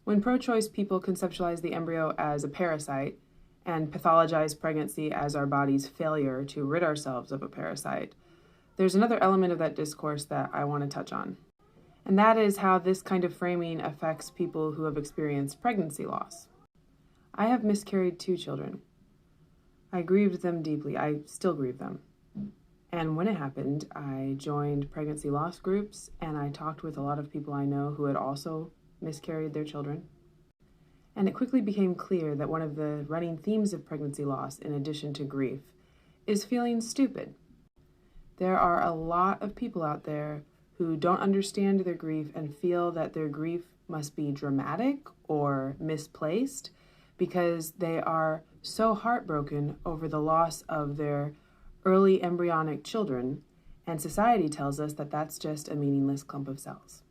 When pro-choice people conceptualize the embryo as a parasite and pathologize pregnancy as our body's failure to rid ourselves of a parasite, there's another element of that discourse that I want to touch on. And that is how this kind of framing affects people who have experienced pregnancy loss. I have miscarried 2 children. I grieved them deeply. I still grieve them. And when it happened, I joined pregnancy loss groups and I talked with a lot of people I know who had also miscarried their children. And it quickly became clear that one of the running themes of pregnancy loss, in addition to grief, is feeling stupid. There are a lot of people out there who don't understand their grief and feel that their grief must be dramatic or misplaced because they are so heartbroken over the loss of their early embryonic children, and society tells us that that's just a meaningless clump of cells.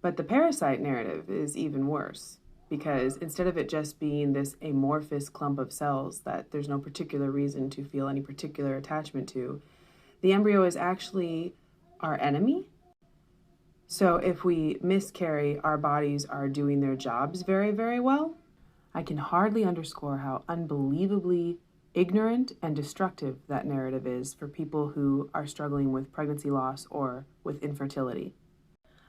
But the parasite narrative is even worse, because instead of it just being this amorphous clump of cells that there's no particular reason to feel any particular attachment to, the embryo is actually our enemy. So if we miscarry, our bodies are doing their jobs very, very well. I can hardly underscore how unbelievably ignorant and destructive that narrative is for people who are struggling with pregnancy loss or with infertility.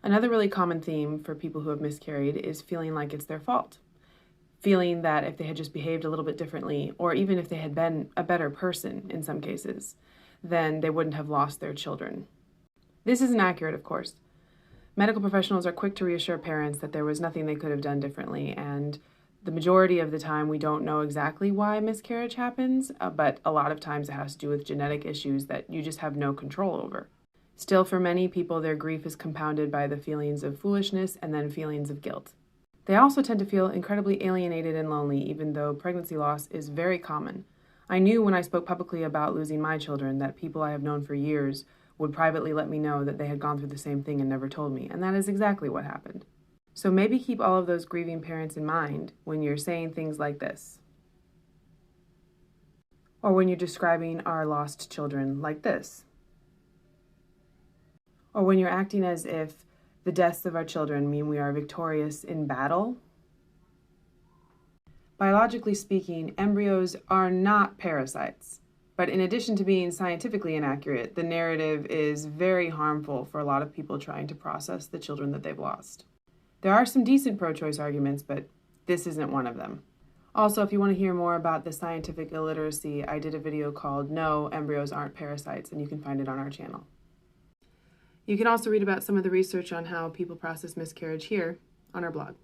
Another really common theme for people who have miscarried is feeling like it's their fault. Feeling that if they had just behaved a little bit differently, or even if they had been a better person in some cases, then they wouldn't have lost their children. This isn't accurate, of course. Medical professionals are quick to reassure parents that there was nothing they could have done differently, and the majority of the time we don't know exactly why miscarriage happens, but a lot of times it has to do with genetic issues that you just have no control over. Still, for many people, their grief is compounded by the feelings of foolishness and then feelings of guilt. They also tend to feel incredibly alienated and lonely, even though pregnancy loss is very common. I knew when I spoke publicly about losing my children that people I have known for years would privately let me know that they had gone through the same thing and never told me, and that is exactly what happened. So maybe keep all of those grieving parents in mind when you're saying things like this, or when you're describing our lost children like this, or when you're acting as if the deaths of our children mean we are victorious in battle. Biologically speaking, embryos are not parasites. But in addition to being scientifically inaccurate, the narrative is very harmful for a lot of people trying to process the children that they've lost. There are some decent pro-choice arguments, but this isn't one of them. Also, if you want to hear more about the scientific illiteracy, I did a video called No, Embryos Aren't Parasites, and you can find it on our channel. You can also read about some of the research on how people process miscarriage here on our blog.